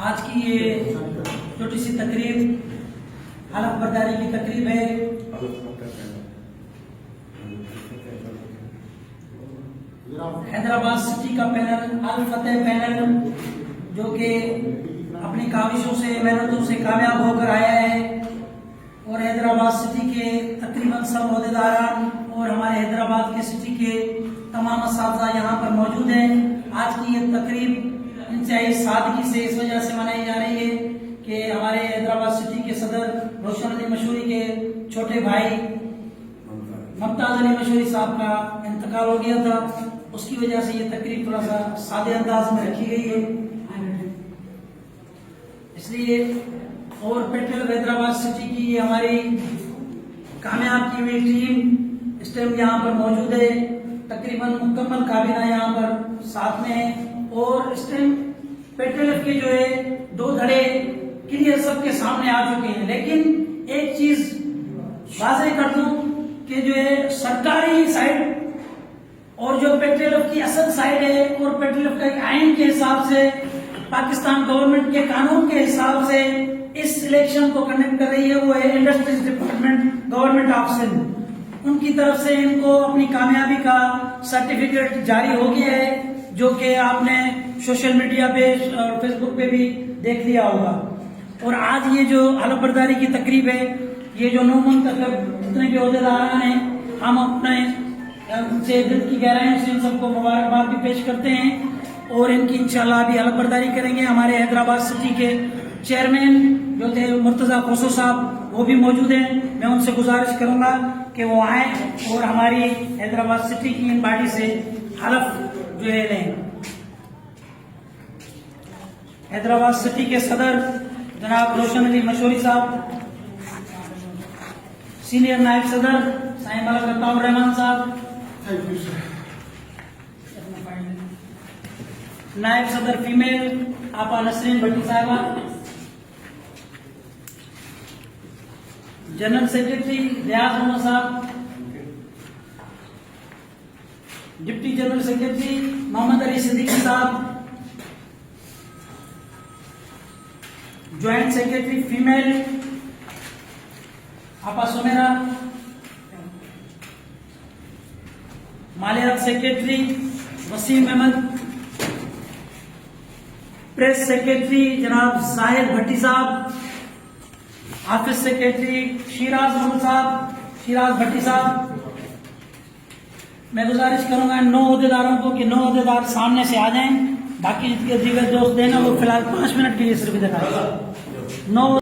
آج کی یہ چھوٹی سی تقریب حلف برداری کی تقریب ہے. حیدرآباد سٹی کا پینل الفتح پینل جو کہ اپنی کاوشوں سے محنتوں سے کامیاب ہو کر آیا ہے اور حیدرآباد سٹی کے تقریباً سب عہدیداران اور ہمارے حیدرآباد کے سٹی کے تمام اساتذہ یہاں پر موجود ہیں. آج کی یہ تقریب انتہائی سادگی سے اس وجہ سے منائی جا رہی ہے کہ ہمارے حیدرآباد سٹی کے صدر روشن علی مشوری کے چھوٹے بھائی ممتاز علی مشوری صاحب کا انتقال ہو گیا تھا. اس کی وجہ سے یہ تقریب تھوڑا سا سادے انداز میں رکھی گئی ہے. اس لیے اور پیٹرول حیدرآباد سٹی کی یہ ہماری کامیاب کی ہوئی ٹیم اس ٹائم یہاں پر موجود ہے. تقریباً مکمل کابینہ یہاں پر ساتھ میں ہے اور اس ٹائم پیٹرول کے جو ہے 2 دھڑے کلیئر سب کے سامنے آ چکے ہیں. لیکن ایک چیز واضح کر دوں کہ جو ہے سرکاری سائٹ اور جو پیٹرول کی اصل سائٹ ہے اور پیٹرول کا ایک آئین کے حساب سے پاکستان گورنمنٹ کے قانون کے حساب سے اس الیکشن کو کنڈکٹ کر رہی ہے وہ ہے industries department government of Sindh. ان کی طرف سے ان کو اپنی کامیابی کا سرٹیفکیٹ جاری ہو گیا ہے جو کہ آپ نے سوشل میڈیا پہ اور فیس بک پہ بھی دیکھ لیا ہوگا. اور آج یہ جو حلف برداری کی تقریب ہے یہ جو 9 منتخب جتنے بھی عہدیداران ہیں ہم اپنے ان سے دل کی گہرائیوں سے ان سب کو مبارکباد بھی پیش کرتے ہیں اور ان کی انشاءاللہ ابھی حلف برداری کریں گے. ہمارے حیدرآباد سٹی کے چیئرمین جو تھے مرتضیٰ کوسو صاحب وہ بھی موجود ہیں. میں ان سے گزارش کروں گا کہ وہ آئیں اور ہماری حیدرآباد سٹی کی ان باڈی سے حلف جو ہے لیں. حیدرآباد سٹی کے صدر جناب روشن علی مشوری صاحب، سینئر نائب صدر سائیں ملک عطاء الرحمان صاحب، نائب صدر فیمیل آپا نسرین بھٹی صاحبہ، جنرل سیکرٹری ریاض محمد صاحب، deputy general secretary Muhammad Ali Siddiqui صاحب، جوائنٹ سیکرٹری فیمیل آپا سمیرا، مالیات secretary Waseem Ahmed, press secretary جناب زاہد بھٹی صاحب، آفس سیکرٹری شیراز محمد صاحب، شیراز بھٹی صاحب. میں گزارش کروں گا 9 عہدیداروں کو کہ 9 عہدیدار سامنے سے آ جائیں. باقی دیگر دوست دینا وہ فی الحال 5 منٹ کے لیے صرف ادھر آئیں. 9